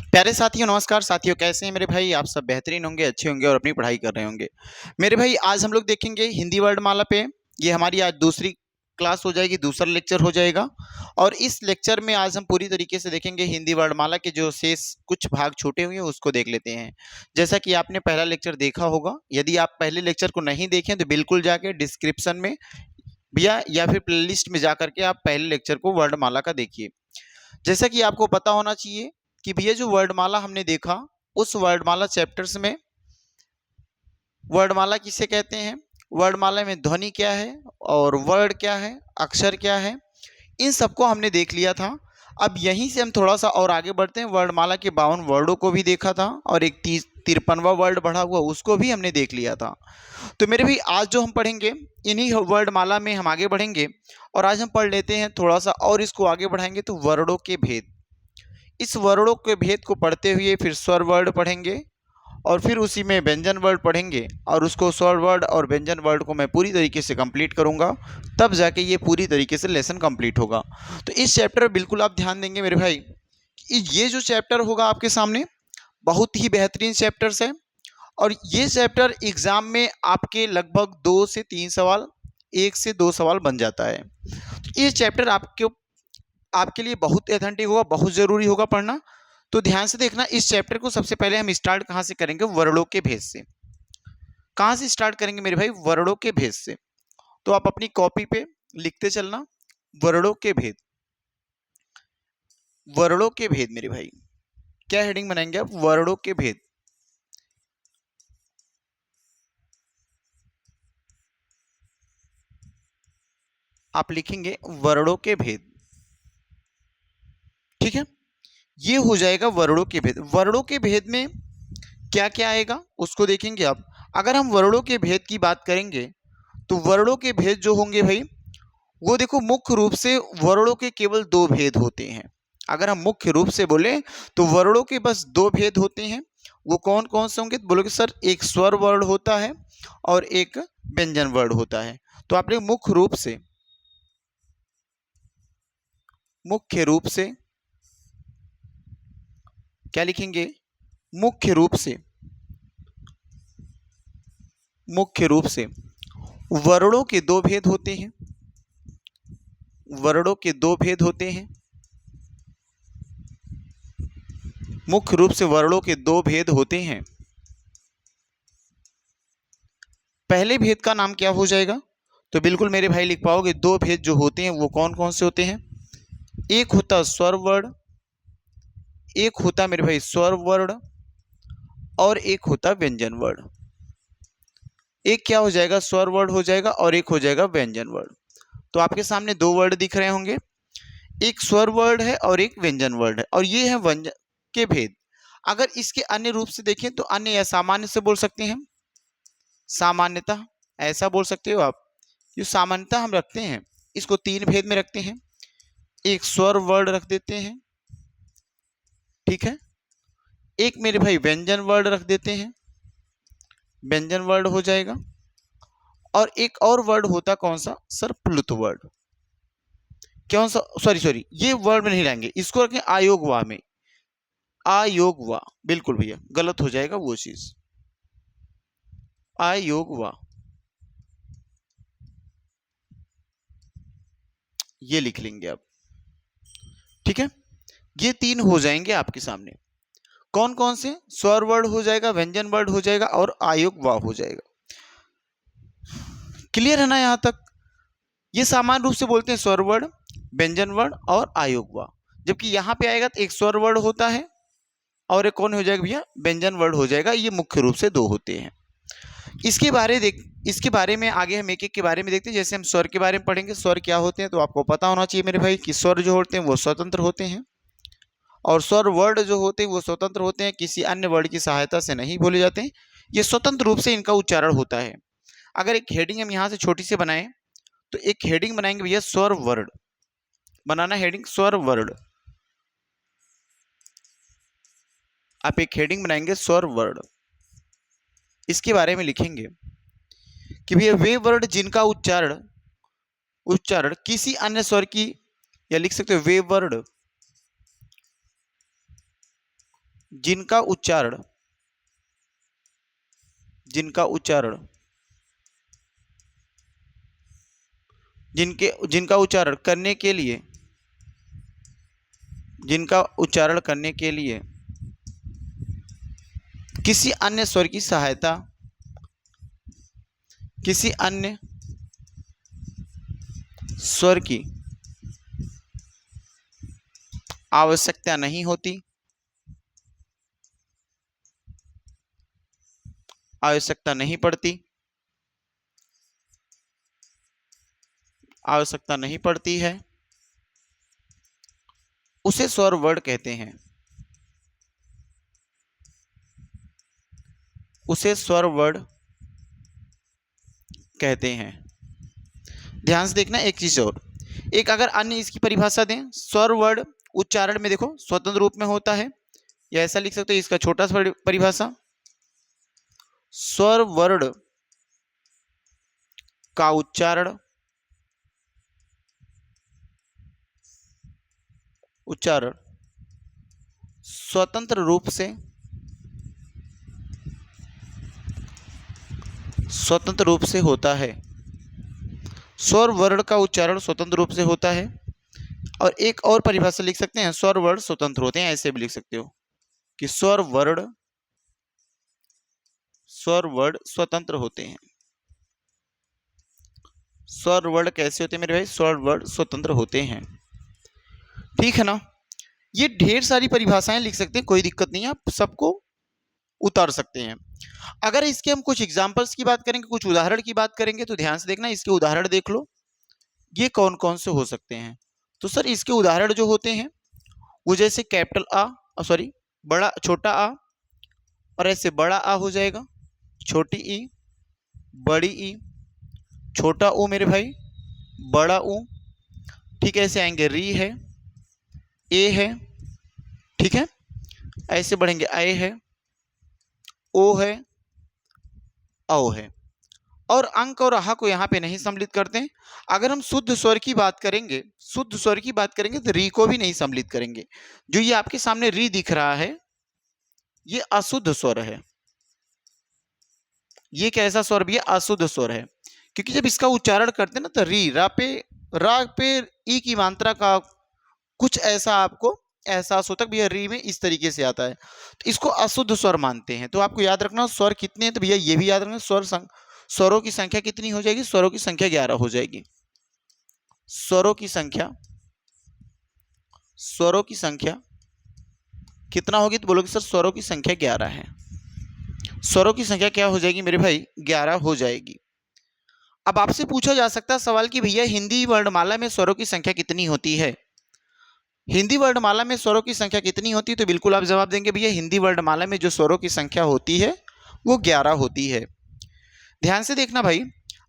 प्यारे साथियों, नमस्कार साथियों। कैसे हैं मेरे भाई? आप सब बेहतरीन होंगे, अच्छे होंगे और अपनी पढ़ाई कर रहे होंगे। मेरे भाई, आज हम लोग देखेंगे हिंदी वर्णमाला पे। ये हमारी आज दूसरी क्लास हो जाएगी, दूसरा लेक्चर हो जाएगा। और इस लेक्चर में आज हम पूरी तरीके से देखेंगे हिंदी वर्णमाला के जो शेष कुछ भाग छूटे हुए हैं उसको देख लेते हैं। जैसा कि आपने पहला लेक्चर देखा होगा, यदि आप पहले लेक्चर को नहीं देखें तो बिल्कुल जाके डिस्क्रिप्शन में भैया या फिर प्लेलिस्ट में जा करके आप पहले लेक्चर को वर्णमाला का देखिए। जैसा कि आपको पता होना चाहिए कि भैया जो वर्णमाला हमने देखा, उस वर्णमाला चैप्टर्स में वर्णमाला किसे कहते हैं, वर्णमाला में ध्वनि क्या है और वर्ड क्या है, अक्षर क्या है, इन सबको हमने देख लिया था। अब यहीं से हम थोड़ा सा और आगे बढ़ते हैं। वर्णमाला के 52 वर्डों को भी देखा था और एक 53वां वर्ड बढ़ा हुआ उसको भी हमने देख लिया था। तो मेरे भी आज जो हम पढ़ेंगे, इन्हीं वर्णमाला में हम आगे बढ़ेंगे। और आज हम पढ़ लेते हैं थोड़ा सा और इसको आगे बढ़ाएंगे तो वर्णों के भेद। इस वर्णों के भेद को पढ़ते हुए फिर स्वर वर्ड पढ़ेंगे और फिर उसी में व्यंजन वर्ड पढ़ेंगे और उसको स्वर वर्ड और व्यंजन वर्ड को मैं पूरी तरीके से कंप्लीट करूंगा, तब जाके ये पूरी तरीके से लेसन कंप्लीट होगा। तो इस चैप्टर पर बिल्कुल आप ध्यान देंगे मेरे भाई। ये जो चैप्टर होगा आपके सामने, बहुत ही बेहतरीन चैप्टर्स है। और ये चैप्टर एग्जाम में आपके लगभग 2 से 3 सवाल, 1 से 2 सवाल बन जाता है। तो ये चैप्टर आपके लिए बहुत ऑथेंटिक होगा, बहुत जरूरी होगा पढ़ना। तो ध्यान से देखना। इस चैप्टर को सबसे पहले हम स्टार्ट कहाँ से करेंगे? वर्णों के भेद से। कहाँ से स्टार्ट करेंगे मेरे भाई? वर्णों के भेद से। तो आप अपनी कॉपी पे लिखते चलना, वर्णों के भेद। वर्णों के भेद मेरे भाई, क्या हेडिंग बनाएंगे आप? वर्णों के भेद। आप लिखेंगे वर्णों के भेद, ठीक है। ये हो जाएगा वर्णों के भेद। वर्णों के भेद में क्या क्या आएगा उसको देखेंगे आप। अगर हम वर्णों के भेद की बात करेंगे तो वर्णों के भेद जो होंगे भाई, वो देखो मुख्य रूप से वर्णों के केवल 2 भेद होते हैं। अगर हम मुख्य रूप से बोले तो वर्णों के बस 2 भेद होते हैं। वो कौन कौन से होंगे? तो बोलोगे सर, एक स्वर वर्ण होता है और एक व्यंजन वर्ण होता है। तो आपने मुख्य रूप से क्या लिखेंगे? मुख्य रूप से वर्णों के 2 भेद होते हैं। वर्णों के 2 भेद होते हैं। मुख्य रूप से वर्णों के 2 भेद होते हैं। पहले भेद का नाम क्या हो जाएगा? तो बिल्कुल मेरे भाई लिख पाओगे, 2 भेद जो होते हैं वो कौन कौन से होते हैं? एक होता स्वर वर्ण, एक होता मेरे भाई स्वर वर्ण और एक होता व्यंजन वर्ण। एक क्या हो जाएगा? स्वर वर्ण हो जाएगा और एक हो जाएगा व्यंजन वर्ण। तो आपके सामने 2 वर्ड दिख रहे होंगे, एक स्वर वर्ड है और एक व्यंजन वर्ड है, और ये है व्यंजन के भेद। अगर इसके अन्य रूप से देखें तो अन्य या सामान्य से बोल सकते हैं, सामान्यतः ऐसा बोल सकते हो आप। जो सामान्यतः हम रखते हैं इसको 3 भेद में रखते हैं। एक स्वर वर्ड रख देते हैं, ठीक है। एक मेरे भाई व्यंजन वर्ड रख देते हैं, व्यंजन वर्ड हो जाएगा। और एक और वर्ड होता कौन सा? सर, प्लुत वर्ड। कौन सा? सॉरी, ये वर्ड में नहीं लाएंगे, इसको रखें आयोगवा में। आयोगवा, बिल्कुल भैया गलत हो जाएगा वो चीज। आयोगवा ये लिख लेंगे आप, ठीक है। ये 3 हो जाएंगे आपके सामने। कौन कौन से? स्वर वर्ड हो जाएगा, व्यंजन वर्ड हो जाएगा और आयोगवा हो जाएगा। क्लियर है ना यहां तक? ये सामान्य रूप से बोलते हैं स्वर वर्ड, व्यंजन वर्ड और आयोगवा। जबकि यहां पे आएगा तो एक स्वर वर्ड होता है और एक कौन हो जाएगा भैया? व्यंजन वर्ड हो जाएगा। ये मुख्य रूप से 2 होते हैं। इसके बारे में आगे हम एक एक के बारे में देखते हैं। जैसे हम स्वर के बारे में पढ़ेंगे, स्वर क्या होते हैं तो आपको पता होना चाहिए मेरे भाई कि स्वर जो होते हैं वो स्वतंत्र होते हैं और स्वर वर्ड जो होते हैं वो स्वतंत्र होते हैं, किसी अन्य वर्ड की सहायता से नहीं बोले जाते हैं। ये स्वतंत्र रूप से इनका उच्चारण होता है। अगर एक हेडिंग हम यहाँ से छोटी से बनाएं तो एक हेडिंग बनाएंगे भैया स्वर वर्ड। बनाना हेडिंग स्वर वर्ड। आप एक हेडिंग बनाएंगे स्वर वर्ड। इसके बारे में लिखेंगे कि भैया वे वर्ड जिनका उच्चारण किसी अन्य स्वर की, या लिख सकते हो वे वर्ड जिनका उच्चारण जिनका उच्चारण जिनका उच्चारण करने के लिए जिनका उच्चारण करने के लिए किसी अन्य स्वर की सहायता किसी अन्य स्वर की आवश्यकता नहीं होती आवश्यकता नहीं पड़ती आवश्यकता नहीं पड़ती है उसे स्वर वर्ड कहते हैं उसे स्वर वर्ड कहते हैं। ध्यान से देखना एक चीज और, एक अगर अन्य इसकी परिभाषा दें, स्वर वर्ड उच्चारण में देखो स्वतंत्र रूप में होता है, या ऐसा लिख सकते हो इसका छोटा सा परिभाषा, स्वर वर्ड का उच्चारण स्वतंत्र रूप से होता है। स्वर वर्ण का उच्चारण स्वतंत्र रूप से होता है। और एक और परिभाषा लिख सकते हैं, स्वर वर्ण स्वतंत्र होते हैं, ऐसे भी लिख सकते हो कि स्वर वर्ण स्वतंत्र होते हैं। स्वर वर्ण कैसे होते हैं मेरे भाई? स्वर वर्ण स्वतंत्र होते हैं, ठीक है ना। ये ढेर सारी परिभाषाएं लिख सकते हैं, कोई दिक्कत नहीं है, आप सबको उतार सकते हैं। अगर इसके हम कुछ एग्जांपल्स की बात करेंगे, कुछ उदाहरण की बात करेंगे, तो ध्यान से देखना, इसके उदाहरण देख लो ये कौन कौन से हो सकते हैं। तो सर इसके उदाहरण जो होते हैं वो जैसे कैपिटल आ, सॉरी बड़ा छोटा आ, और ऐसे बड़ा आ हो जाएगा, छोटी ई, बड़ी ई, छोटा ऊ मेरे भाई, बड़ा ऊ, ठीक है। ऐसे आएंगे री है, ए है, ठीक है। ऐसे बढ़ेंगे ए है, ओ है, औ है। और अंक और आहा को यहाँ पे नहीं सम्मिलित करते हैं। अगर हम शुद्ध स्वर की बात करेंगे, तो री को भी नहीं सम्मिलित करेंगे। जो ये आपके सामने री दिख रहा है ये अशुद्ध स्वर है। ये कैसा स्वर भी है? अशुद्ध स्वर है, क्योंकि जब इसका उच्चारण करते हैं ना तो रा पे ई की मात्रा का कुछ ऐसा आपको एहसास होता है भैया री में इस तरीके से आता है, तो इसको अशुद्ध स्वर मानते हैं। तो आपको याद रखना स्वर कितने हैं, तो भैया ये भी याद रखना स्वरों की संख्या कितनी हो जाएगी? स्वरों की संख्या 11 हो जाएगी। स्वरों की संख्या कितना होगी? तो बोलोगे सर स्वरों की संख्या 11 है। स्वरों की संख्या क्या हो जाएगी मेरे भाई? 11 हो जाएगी। अब आपसे पूछा जा सकता है सवाल कि भैया हिंदी वर्णमाला में स्वरों की संख्या कितनी होती है? हिंदी वर्णमाला में स्वरों की संख्या कितनी होती है? तो बिल्कुल आप जवाब देंगे भैया हिंदी वर्णमाला में जो स्वरों की संख्या होती है वो 11 होती है। ध्यान से देखना भाई,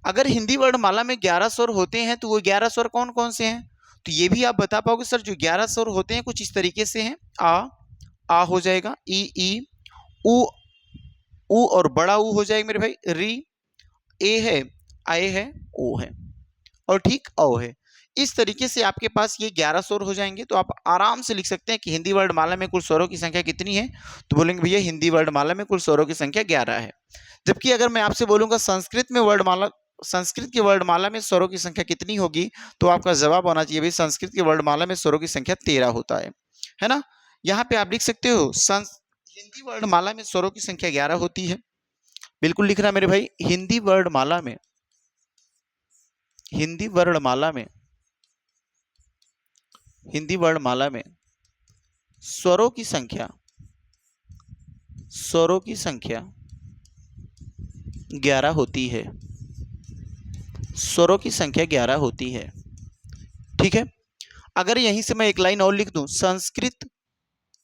अगर हिंदी वर्णमाला में 11 स्वर होते हैं तो वो 11 स्वर कौन कौन से हैं? तो ये भी आप बता पाओगे सर जो 11 स्वर होते हैं कुछ इस तरीके से हैं। आ हो जाएगा, ई, ऊ और बड़ा ऊ हो जाएगा मेरे भाई, री, ए है, आए है, ओ है, और ठीक औ है। इस तरीके से आपके पास ये 11 स्वर हो जाएंगे। तो आप आराम से लिख सकते हैं कि हिंदी वर्णमाला में कुल स्वरों की संख्या कितनी है? तो बोलेंगे भैया हिंदी वर्णमाला में कुल स्वरों की संख्या 11 है। जबकि अगर मैं आपसे बोलूंगा संस्कृत की वर्णमाला में स्वरों की संख्या कितनी होगी, तो आपका जवाब होना चाहिए भाई संस्कृत की वर्णमाला में स्वरों की संख्या 13 होता है ना। यहाँ पे आप लिख सकते हो हिंदी वर्णमाला में स्वरों की संख्या 11 होती है। बिल्कुल लिख रहा मेरे भाई, हिंदी वर्णमाला में स्वरों की संख्या 11 होती है। स्वरों की संख्या 11 होती है, ठीक है। अगर यहीं से मैं एक लाइन और लिख दूं, संस्कृत,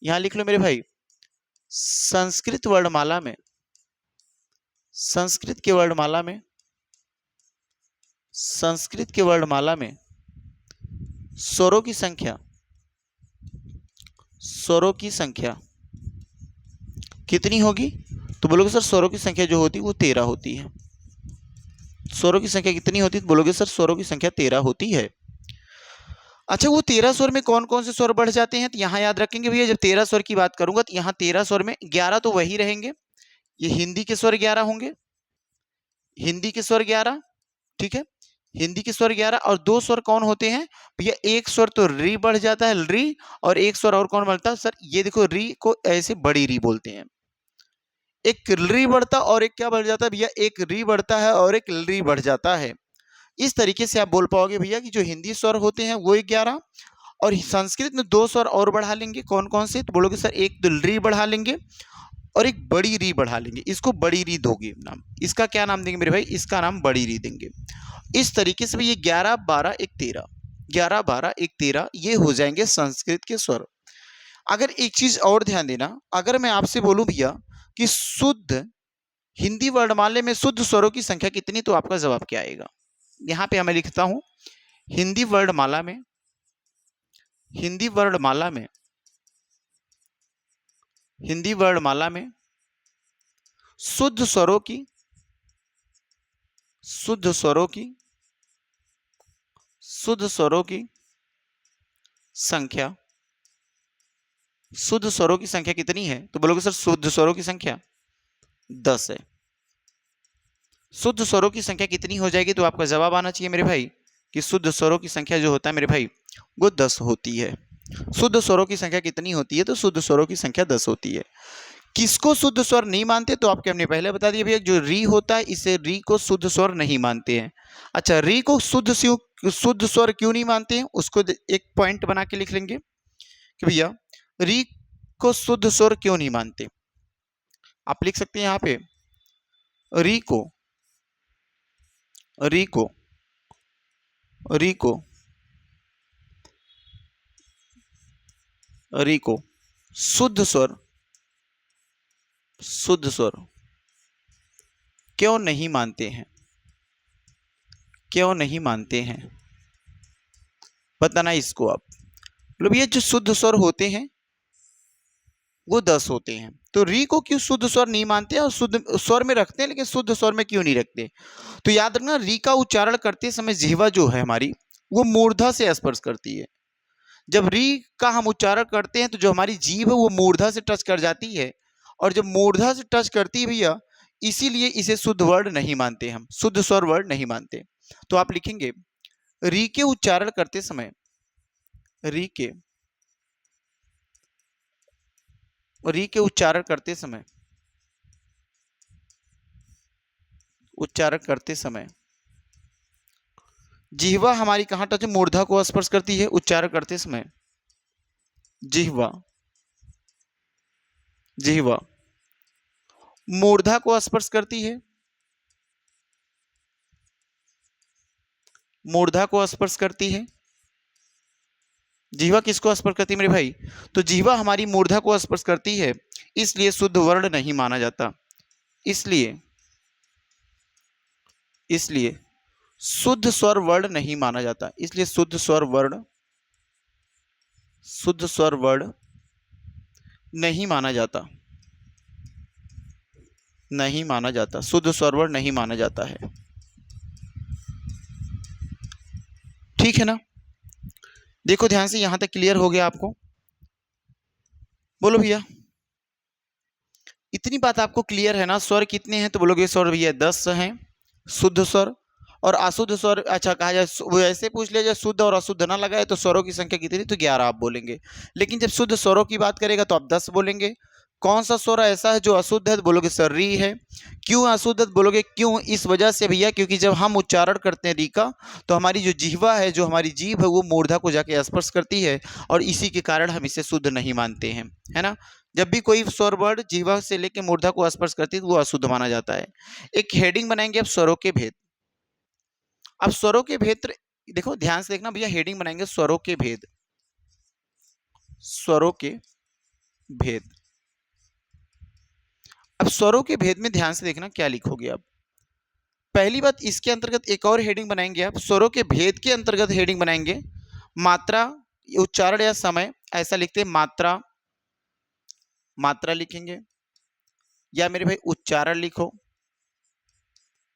यहां लिख लो मेरे भाई, संस्कृत के वर्णमाला में स्वरों की संख्या कितनी होगी? तो बोलोगे सर स्वरों की संख्या जो होती है वो 13 होती है। स्वरों की संख्या कितनी होती है? तो बोलोगे सर स्वरों की संख्या 13 होती है। अच्छा, वो 13 स्वर में कौन कौन से स्वर बढ़ जाते हैं, तो यहाँ याद रखेंगे भैया, जब 13 स्वर की बात करूंगा तो यहाँ 13 स्वर में 11 तो वही रहेंगे, ये हिंदी के स्वर 11 होंगे, हिंदी के स्वर 11, ठीक है, हिंदी के स्वर 11, और दो स्वर कौन होते हैं भैया, एक स्वर तो री बढ़ जाता है, री, और एक स्वर और कौन बढ़ता है सर, ये देखो, री को ऐसे बड़ी री बोलते हैं, एक री बढ़ता और एक क्या बढ़ जाता है भैया, एक री बढ़ता है और एक री बढ़ जाता है। इस तरीके से आप बोल पाओगे भैया कि जो हिंदी स्वर होते हैं वो 11, और संस्कृत में दो स्वर और बढ़ा लेंगे, कौन कौन से, तो बोलोगे सर एक तो री बढ़ा लेंगे और एक बड़ी री बढ़ा लेंगे, इसको बड़ी री दोगे नाम, इसका क्या नाम देंगे मेरे भाई, इसका नाम बड़ी री देंगे। इस तरीके से भी ये 11 12 1 13, 11 12 1 13 ये हो जाएंगे संस्कृत के स्वर। अगर एक चीज और ध्यान देना, अगर मैं आपसे बोलूं भैया कि शुद्ध हिंदी वर्णमाला में शुद्ध स्वरों की संख्या कितनी, तो आपका जवाब क्या आएगा। यहां पे मैं लिखता हूं, हिंदी वर्णमाला में, हिंदी वर्णमाला में, हिंदी वर्णमाला में शुद्ध स्वरों की, शुद्ध स्वरों की, शुद्ध स्वरों की संख्या, शुद्ध स्वरों की संख्या कितनी है, तो बोलोगे सर शुद्ध स्वरों की संख्या 10 है। शुद्ध स्वरों की संख्या कितनी हो जाएगी, तो आपका जवाब आना चाहिए मेरे भाई कि शुद्ध स्वरों की संख्या जो होता है मेरे भाई वो 10 होती है। शुद्ध स्वरों की संख्या कितनी होती है, तो शुद्ध स्वरों की संख्या 10 होती है। किसको शुद्ध स्वर नहीं मानते, तो आपके हमने पहले बता दिया भैया, जो री होता है इसे री को शुद्ध स्वर नहीं मानते हैं। अच्छा, री को शुद्ध स्वर क्यों नहीं मानते हैं, उसको एक पॉइंट बना के लिख लेंगे कि भैया री को शुद्ध स्वर क्यों नहीं मानते। आप लिख सकते हैं यहाँ पे, री को, री को, री को, री को शुद्ध स्वर, शुद्ध स्वर क्यों नहीं मानते हैं, क्यों नहीं मानते हैं, बताना इसको आप। मतलब ये जो शुद्ध स्वर होते हैं वो 10 होते हैं, तो री को क्यों शुद्ध स्वर नहीं मानते और शुद्ध स्वर में रखते हैं, लेकिन शुद्ध स्वर में क्यों नहीं रखते। तो याद रखना, री का उच्चारण करते समय जिह्वा जो है हमारी वो मूर्धा से स्पर्श करती है। जब री का हम उच्चारण करते हैं तो जो हमारी जीभ है वो मूर्धा से टच कर जाती है, और जब मूर्धा से टच करती है भैया, इसीलिए इसे शुद्ध वर्ड नहीं मानते, हम शुद्ध स्वर वर्ड नहीं मानते। तो आप लिखेंगे री के उच्चारण करते समय, री के, री के उच्चारण करते समय, उच्चारण करते समय जिह्वा हमारी कहाँ टच, मूर्धा को स्पर्श करती है उच्चारण करते समय, जिह्वा, जिह्वा मूर्धा को स्पर्श करती है, मूर्धा को स्पर्श करती है। जिह्वा किसको स्पर्श करती है मेरे भाई, तो जिह्वा हमारी मूर्धा को स्पर्श करती है, इसलिए शुद्ध वर्ण नहीं माना जाता, इसलिए, इसलिए शुद्ध स्वर वर्ण नहीं माना जाता, इसलिए शुद्ध स्वर वर्ण, शुद्ध स्वर वर्ण नहीं माना जाता, नहीं माना जाता, शुद्ध स्वर वर्ण नहीं माना जाता है। ठीक है ना, देखो ध्यान से, यहां तक क्लियर हो गया आपको, बोलो भैया इतनी बात आपको क्लियर है ना। स्वर कितने हैं, तो बोलोगे स्वर भैया 10 हैं शुद्ध स्वर, और अशुद्ध स्वर, अच्छा कहा जाए वो ऐसे पूछ लिया जाए शुद्ध और अशुद्ध ना लगाए तो स्वरों की संख्या कितनी, तो 11 आप बोलेंगे। लेकिन जब शुद्ध स्वरों की बात करेगा तो आप 10 बोलेंगे। कौन सा स्वर ऐसा है जो अशुद्ध है, तो बोलोगे सर री है। क्यों अशुद्ध है, तो बोलोगे क्यों, इस वजह से भैया क्योंकि जब हम उच्चारण करते हैं री का, तो हमारी जो जिह्वा है, जो हमारी जीभ है, वो मूर्धा को जाके स्पर्श करती है, और इसी के कारण हम इसे शुद्ध नहीं मानते हैं, है ना। जब भी कोई स्वर वर्ड जिह्वा से लेके मूर्धा को स्पर्श करती है तो वो अशुद्ध माना जाता है। एक हेडिंग बनाएंगे अब स्वरों के भेद। अब स्वरों के भेद देखो ध्यान से देखना भैया, हेडिंग बनाएंगे स्वरों के भेद, स्वरों के भेद। अब स्वरों के भेद में ध्यान से देखना क्या लिखोगे आप। पहली बात, इसके अंतर्गत एक और हेडिंग बनाएंगे आप, स्वरों के भेद के अंतर्गत हेडिंग बनाएंगे मात्रा, उच्चारण या समय, ऐसा लिखते हैं मात्रा, मात्रा लिखेंगे, या मेरे भाई उच्चारण लिखो,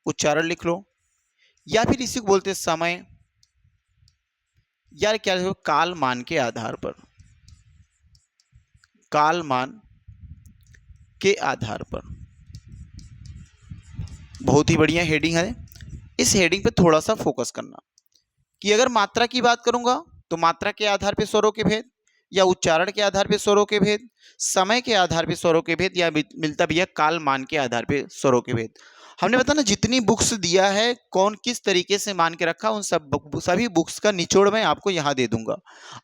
उच्चारण लिख लो, या फिर इसी को बोलते हैं समय, यार क्या देखो, काल मान के आधार पर, काल मान के आधार पर, बहुत ही बढ़िया हेडिंग है। इस हेडिंग पे थोड़ा सा फोकस करना कि अगर मात्रा की बात करूंगा तो मात्रा के आधार पे स्वरों के भेद, या उच्चारण के आधार पे स्वरों के भेद, समय के आधार पे स्वरों के भेद, या मिलता भी है काल मान के आधार पे स्वरों के भेद। हमने बता ना जितनी बुक्स दिया है कौन किस तरीके से मान के रखा, उन सभी बुक्स का निचोड़ मैं आपको यहाँ दे दूंगा।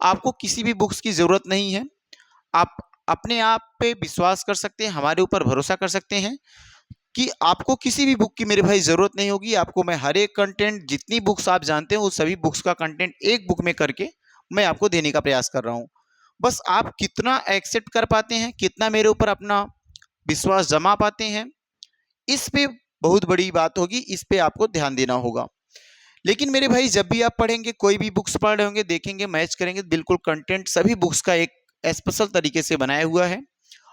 आपको किसी भी बुक्स की जरूरत नहीं है, आप अपने आप पे विश्वास कर सकते हैं, हमारे ऊपर भरोसा कर सकते हैं कि आपको किसी भी बुक की मेरे भाई जरूरत नहीं होगी। आपको मैं हर एक कंटेंट, जितनी बुक्स आप जानते हो उस सभी बुक्स का कंटेंट एक बुक में करके मैं आपको देने का प्रयास कर रहा हूँ। बस आप कितना एक्सेप्ट कर पाते हैं, कितना मेरे ऊपर अपना विश्वास जमा पाते हैं, इस पे बहुत बड़ी बात होगी, इस पे आपको ध्यान देना होगा। लेकिन मेरे भाई जब भी आप पढ़ेंगे, कोई भी बुक्स पढ़ रहे होंगे, देखेंगे, मैच करेंगे, बिल्कुल कंटेंट सभी बुक्स का एक स्पेशल तरीके से बनाया हुआ है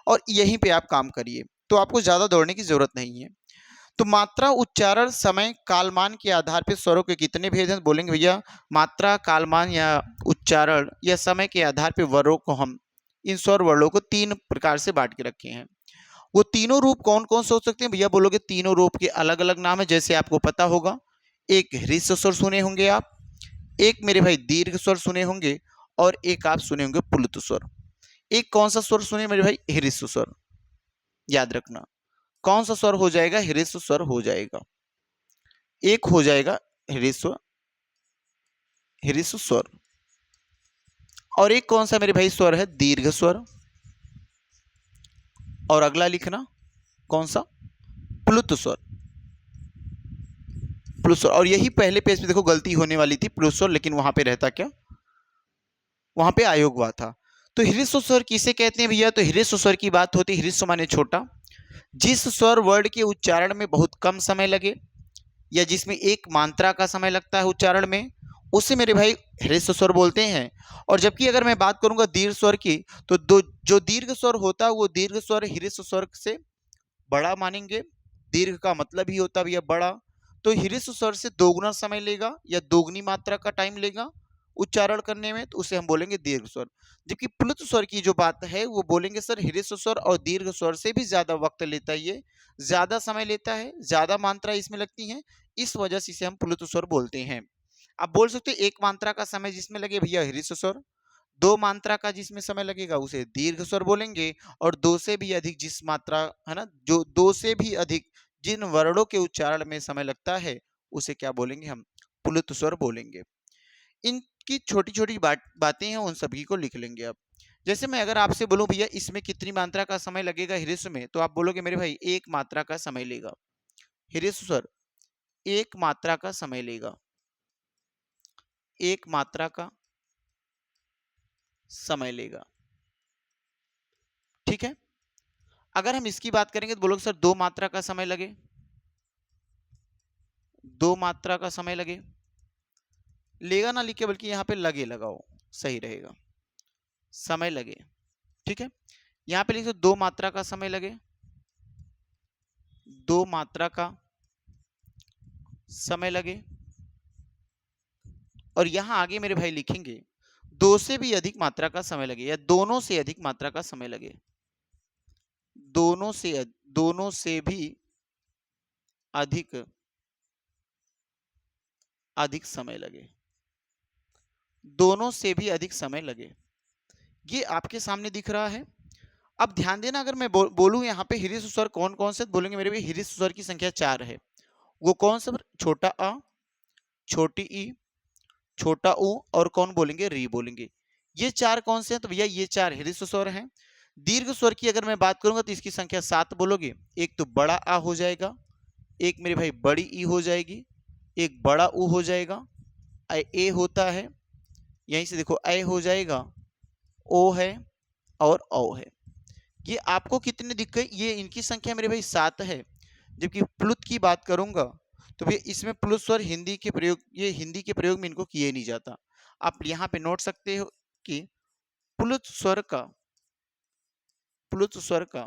और यहीं पे आप काम करिए, तो आपको ज्यादा दौड़ने की जरूरत नहीं है। तो मात्रा, उच्चारण, समय, कालमान के आधार पर स्वरों के कितने भेद हैं? बोलेंगे भैया मात्रा, कालमान या उच्चारण या समय के आधार पर वर्णों को हम, इन स्वर वर्णों को तीन प्रकार से बांट के रखे हैं। वो तीनों रूप कौन कौन से हो सकते हैं भैया? बोलोगे तीनों रूप के अलग अलग नाम है, जैसे आपको पता होगा, एक ह्रस्व स्वर सुने होंगे आप, एक मेरे भाई दीर्घ स्वर सुने होंगे, और एक आप सुने होंगे प्लुत स्वर। एक कौन सा स्वर सुने मेरे भाई? ह्रस्व स्वर। याद रखना कौन सा स्वर हो जाएगा? ह्रस्व स्वर हो जाएगा। एक हो जाएगा ह्रस्व, ह्रस्व स्वर। और एक कौन सा मेरे भाई स्वर है? दीर्घ स्वर। और अगला लिखना कौन सा? प्लुत स्वर। प्लुत स्वर। और यही पहले पेज पे देखो गलती होने वाली थी, प्लुत स्वर, लेकिन वहां पे रहता क्या? वहां पे आयोग हुआ था। तो ह्रस्व स्वर किसे कहते हैं भैया? तो ह्रस्व स्वर की बात होती है, ह्रस्व माने छोटा, जिस स्वर वर्ड के उच्चारण में बहुत कम समय लगे या जिसमें एक मात्रा का समय लगता है उच्चारण में, उसे मेरे भाई ह्रस्व स्वर बोलते हैं। और जबकि अगर मैं बात करूंगा दीर्घ स्वर की, तो जो दीर्घ स्वर होता है वो दीर्घ स्वर ह्रस्व स्वर से बड़ा मानेंगे। दीर्घ का मतलब ही होता भैया बड़ा। तो ह्रस्व स्वर से दोगुना समय लेगा या दोगुनी मात्रा का टाइम लेगा उच्चारण करने में, तो उसे हम बोलेंगे दीर्घ स्वर। जबकि प्लुत स्वर की जो बात है वो बोलेंगे सर ह्रस्व स्वर और दीर्घ स्वर से भी ज्यादा वक्त लेता है, ये ज्यादा समय लेता है, ज्यादा मात्रा इसमें लगती है, इस वजह से इसे हम प्लुत स्वर बोलते हैं। आप बोल सकते हैं एक मात्रा का समय जिसमें लगे भैया ह्रस्व स्वर, दो मात्रा का जिसमें समय लगेगा उसे दीर्घ स्वर बोलेंगे, और दो से भी अधिक जिस मात्रा है ना, जो दो से भी अधिक जिन वर्णों के उच्चारण में समय लगता है उसे क्या बोलेंगे? हम प्लुत स्वर बोलेंगे। इनकी छोटी छोटी बातें हैं, उन सभी को लिख लेंगे आप। जैसे मैं अगर आपसे बोलूं भैया इसमें कितनी मात्रा का समय लगेगा ह्रस्व में, तो आप बोलोगे मेरे भाई एक मात्रा का समय लेगा। ह्रस्व स्वर एक मात्रा का समय लेगा, एक मात्रा का समय लेगा। ठीक है। अगर हम इसकी बात करेंगे तो बोलोगे सर दो मात्रा का समय लगे, दो मात्रा का समय लगे, लेगा ना लिखे बल्कि यहाँ पे लगे लगाओ, सही रहेगा, समय लगे। ठीक है। यहाँ पे लिख दो दो मात्रा का समय लगे, दो मात्रा का समय लगे। और यहां आगे मेरे भाई लिखेंगे दो से भी अधिक मात्रा का समय लगे या दोनों से अधिक मात्रा का समय लगे, दोनों से भी अधिक अधिक समय लगे, दोनों से भी अधिक समय लगे। ये आपके सामने दिख रहा है। अब ध्यान देना, अगर मैं बोलूं यहाँ पे ह्रस्व स्वर कौन कौन से, बोलेंगे मेरे भाई ह्रस्व स्वर की संख्या 4 है। वो कौन सा? छोटा अ, छोटी ई, छोटा ऊ, और कौन बोलेंगे? री बोलेंगे। ये चार कौन से हैं? तो भैया ये चार ह्रस्व स्वर हैं। दीर्घ स्वर की अगर मैं बात करूंगा तो इसकी संख्या 7 बोलोगे। एक तो बड़ा आ हो जाएगा, एक मेरे भाई बड़ी ई हो जाएगी, एक बड़ा ऊ हो जाएगा, ए होता है, यहीं से देखो ए हो जाएगा, ओ है, और औ है। ये आपको कितने दिख गए? ये इनकी संख्या मेरे भाई 7 है। जबकि प्लुत की बात करूंगा तो भैया इसमें प्लुत स्वर हिंदी के प्रयोग, ये हिंदी के प्रयोग में इनको किए नहीं जाता। आप यहाँ पे नोट सकते हो कि प्लुत स्वर का, प्लुत स्वर का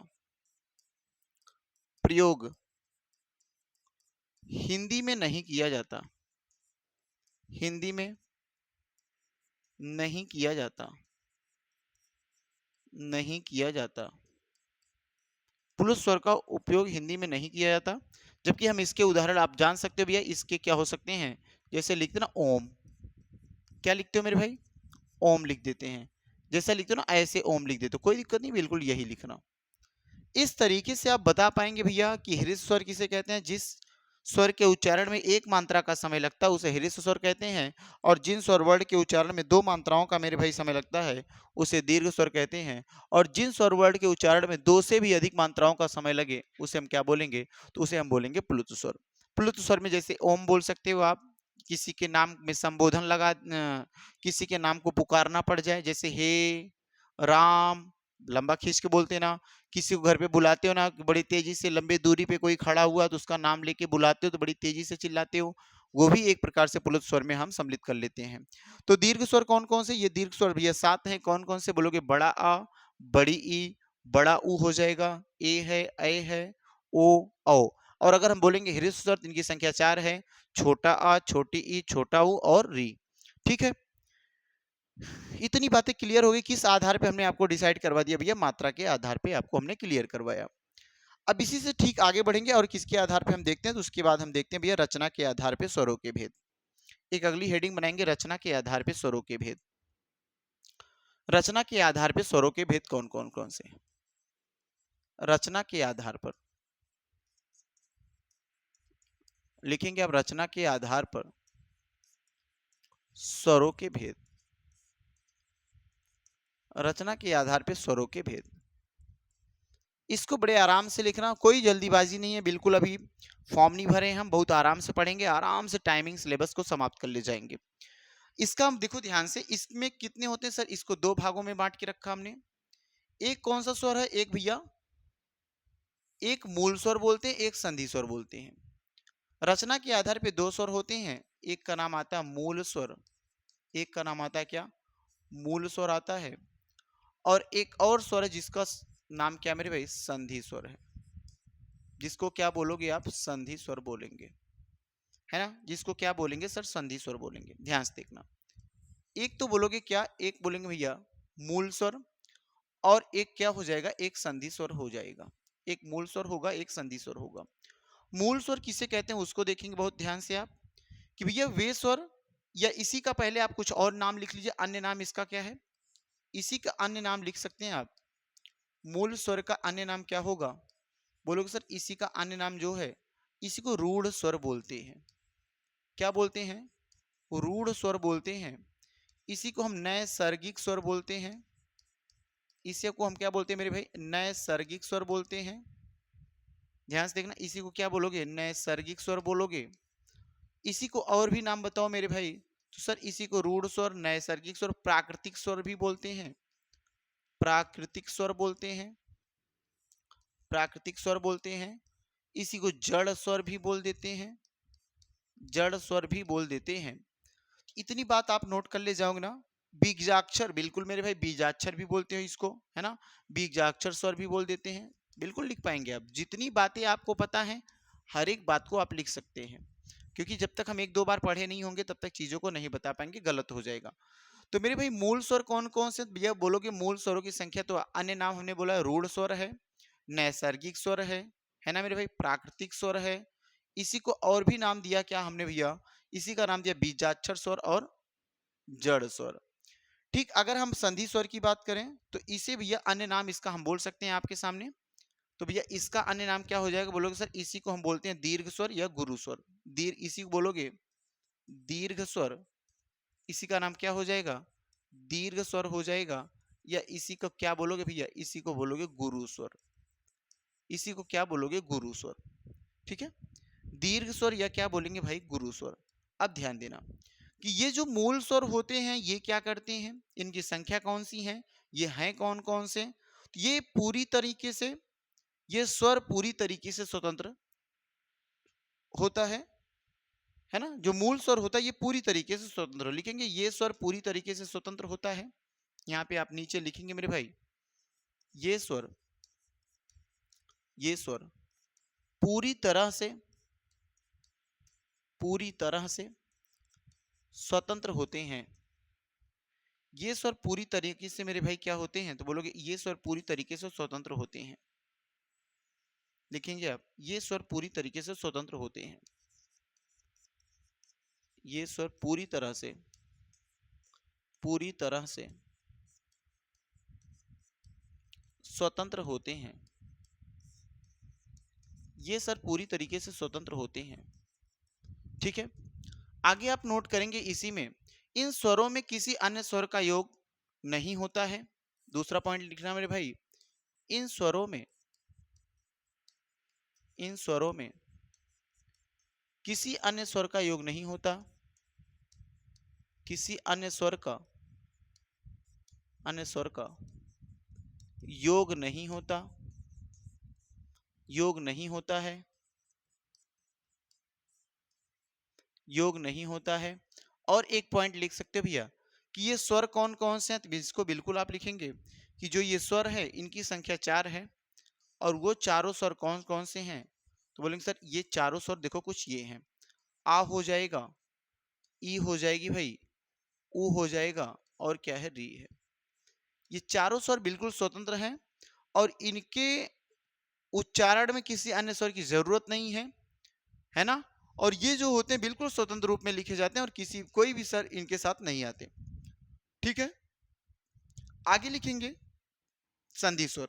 प्रयोग हिंदी में नहीं किया जाता, हिंदी में नहीं किया जाता, नहीं किया जाता। पुरुष स्वर का उपयोग हिंदी में नहीं किया जाता, जबकि हम इसके उदाहरण आप जान सकते हो भैया, इसके क्या हो सकते हैं, जैसे लिखते ना ओम, क्या लिखते हो मेरे भाई, ओम लिख देते हैं, जैसा लिखते हो ना ऐसे ओम लिख देते हो, कोई दिक्कत नहीं, बिल्कुल यही लिखना। इस तरीके से आप बता पाएंगे भैया कि हृस्व स्वर किसे कहते हैं, जिस स्वर के उच्चारण में एक मात्रा का समय लगता है उसे हृस्व स्वर कहते हैं, और जिन स्वर वर्ण के उच्चारण में दो मात्राओं का मेरे भाई समय लगता है उसे दीर्घ स्वर कहते हैं, और जिन स्वर वर्ण के उच्चारण में दो से भी अधिक मात्राओं का समय लगे उसे हम क्या बोलेंगे, तो उसे हम बोलेंगे प्लुत स्वर। प्लुत स्वर में जैसे ओम बोल सकते हो आप, किसी के नाम में संबोधन लगा किसी के नाम को पुकारना पड़ जाए, जैसे हे राम, लंबा खींच के बोलते ना, किसी को घर पे बुलाते हो ना, बड़ी तेजी से लंबी दूरी पे कोई खड़ा हुआ तो उसका नाम लेके बुलाते हो तो बड़ी तेजी से चिल्लाते हो, वो भी एक प्रकार से प्लुत स्वर में हम सम्मिलित कर लेते हैं। तो दीर्घ स्वर कौन कौन से, ये दीर्घ स्वर भैया 7 हैं, कौन कौन से बोलोगे, बड़ा आ, बड़ी ई, बड़ा ऊ हो जाएगा, ए है, ऐ है, ओ, औ। और अगर हम बोलेंगे हृस्व स्वर तो इनकी संख्या 4 है, छोटा आ, छोटी ई, छोटा ऊ और री। ठीक है, इतनी बातें क्लियर हो गई, किस आधार पे हमने आपको डिसाइड करवा दिया भैया, मात्रा के आधार पे आपको हमने क्लियर करवाया। अब इसी से ठीक आगे बढ़ेंगे और किसके आधार पे हम देखते हैं, तो उसके बाद हम देखते हैं भैया रचना के आधार पे स्वरों के भेद। एक अगली हेडिंग बनाएंगे, रचना के आधार पे स्वरों के भेद। रचना के आधार पे स्वरों के भेद कौन कौन कौन से, रचना के आधार पर लिखेंगे आप, रचना के आधार पर स्वरों के भेद, रचना के आधार पे स्वरों के भेद। इसको बड़े आराम से लिखना, कोई जल्दीबाजी नहीं है बिल्कुल, अभी फॉर्म नहीं भरे हम, बहुत आराम से पढ़ेंगे, आराम से टाइमिंग सिलेबस को समाप्त कर ले जाएंगे। इसका हम देखो ध्यान से, इसमें कितने होते हैं सर, इसको दो भागों में बांट के रखा हमने। एक कौन सा स्वर है, एक भैया एक मूल स्वर बोलते हैं, एक संधि स्वर बोलते हैं। रचना के आधार पे दो स्वर होते हैं, एक का नाम आता है मूल स्वर, एक का नाम आता है क्या, मूल स्वर आता है, और एक और स्वर है जिसका नाम क्या मेरे भाई, संधि स्वर है, जिसको क्या बोलोगे आप, संधि स्वर बोलेंगे, है ना, जिसको क्या बोलेंगे सर, संधि स्वर बोलेंगे, ध्यान से देखना। एक तो बोलोगे क्या, एक बोलेंगे भैया मूल स्वर, और एक क्या हो जाएगा, एक संधि स्वर हो जाएगा, एक मूल स्वर होगा, एक संधि स्वर होगा। मूल स्वर किसे कहते हैं उसको देखेंगे बहुत ध्यान से आप, कि भैया वे स्वर, या इसी का पहले आप कुछ और नाम लिख लीजिए, अन्य नाम इसका क्या है, इसी का अन्य नाम लिख सकते हैं आप। मूल स्वर का अन्य नाम क्या होगा, बोलोगे सर इसी का अन्य नाम जो है, इसी को रूढ़ स्वर बोलते हैं। क्या बोलते हैं, रूढ़ स्वर बोलते हैं। इसी को हम नैसर्गिक स्वर बोलते हैं, इसी को हम क्या बोलते हैं मेरे भाई, नैसर्गिक स्वर बोलते हैं। ध्यान से देखना, इसी को क्या बोलोगे, नैसर्गिक स्वर बोलोगे। इसी को और भी नाम बताओ मेरे भाई, तो सर इसी को रूढ़ स्वर, नैसर्गिक स्वर, प्राकृतिक स्वर भी बोलते हैं, प्राकृतिक स्वर बोलते हैं, प्राकृतिक स्वर बोलते हैं। इसी को जड़ स्वर भी बोल देते हैं, जड़ स्वर भी बोल देते हैं। इतनी बात आप नोट कर ले जाओगे ना। बीजाक्षर, बिल्कुल मेरे भाई बीजाक्षर भी बोलते हो इसको, है ना, बीजाक्षर स्वर भी बोल देते हैं, बिल्कुल लिख पाएंगे आप। जितनी बातें आपको पता है हर एक बात को आप लिख सकते हैं, क्योंकि जब तक हम एक दो बार पढ़े नहीं होंगे तब तक चीजों को नहीं बता पाएंगे, गलत हो जाएगा। तो मेरे भाई मूल स्वर कौन कौन से भैया, बोलोगे मूल स्वरों की संख्या, तो अन्य नाम हमने बोला रूढ़ स्वर है, नैसर्गिक स्वर है ना मेरे भाई, प्राकृतिक स्वर है। इसी को और भी नाम दिया क्या हमने भैया, इसी का नाम दिया बीजाक्षर स्वर और जड़ स्वर। ठीक, अगर हम संधि स्वर की बात करें तो इसे भैया अन्य नाम इसका हम बोल सकते हैं आपके सामने। तो भैया इसका अन्य नाम क्या हो जाएगा, बोलोगे सर इसी को हम बोलते हैं दीर्घ स्वर या गुरु स्वर। दीर्घ, इसी को बोलोगे दीर्घ स्वर, इसी का नाम क्या हो जाएगा, दीर्घ स्वर हो जाएगा। या इसी को क्या बोलोगे भैया, इसी को बोलोगे गुरु स्वर, इसी को क्या बोलोगे, गुरु स्वर। ठीक है, दीर्घ स्वर या क्या बोलेंगे भाई, गुरु स्वर। अब ध्यान देना कि ये जो मूल स्वर होते हैं ये क्या करते हैं, इनकी संख्या कौन सी है, ये हैं कौन कौन से, तो ये पूरी तरीके से, ये स्वर पूरी तरीके से स्वतंत्र होता है ना। जो मूल स्वर होता है ये पूरी तरीके से स्वतंत्र, लिखेंगे ये स्वर पूरी तरीके से स्वतंत्र होता है। यहाँ पे आप नीचे लिखेंगे मेरे भाई, ये स्वर, ये स्वर पूरी तरह से, पूरी तरह से स्वतंत्र होते हैं। ये स्वर पूरी तरीके से मेरे भाई क्या होते हैं, तो बोलोगे ये स्वर पूरी तरीके से स्वतंत्र होते हैं। लिखेंगे आप, ये स्वर पूरी तरीके से स्वतंत्र होते हैं। ये स्वर पूरी तरह से स्वतंत्र होते हैं। ये स्वर पूरी तरीके से स्वतंत्र होते हैं। ठीक है, आगे आप नोट करेंगे इसी में, इन स्वरों में किसी अन्य स्वर का योग नहीं होता है। दूसरा पॉइंट लिखना मेरे भाई, इन स्वरों में किसी अन्य स्वर का योग नहीं होता। किसी अन्य स्वर का योग नहीं होता, योग नहीं होता है, योग नहीं होता है। और एक पॉइंट लिख सकते हो भैया कि ये स्वर कौन कौन से हैं, तो इसको बिल्कुल आप लिखेंगे कि जो ये स्वर है इनकी संख्या 4 है। और वो चारों स्वर कौन कौन से हैं, तो बोलेंगे सर ये चारों स्वर देखो कुछ ये हैं, आ हो जाएगा, ई हो जाएगी भाई, ऊ हो जाएगा, और क्या है, री है। ये चारों स्वर बिल्कुल स्वतंत्र हैं और इनके उच्चारण में किसी अन्य स्वर की जरूरत नहीं है ना। और ये जो होते हैं बिल्कुल स्वतंत्र रूप में लिखे जाते हैं और किसी कोई भी स्वर इनके साथ नहीं आते। ठीक है, आगे लिखेंगे संधि स्वर।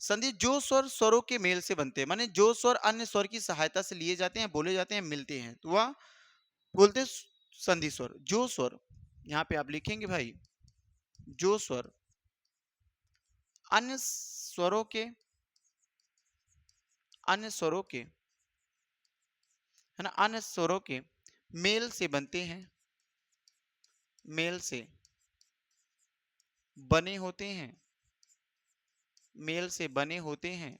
संधि जो स्वर स्वरों के मेल से बनते हैं, माने जो स्वर अन्य स्वर की सहायता से लिए जाते हैं, बोले जाते हैं, मिलते हैं, तो वह बोलते हैं संधि स्वर। जो स्वर, यहाँ पे आप लिखेंगे भाई, जो स्वर अन्य स्वरों के है ना, अन्य स्वरों के मेल से बनते हैं, मेल से बने होते हैं, मेल से बने होते हैं,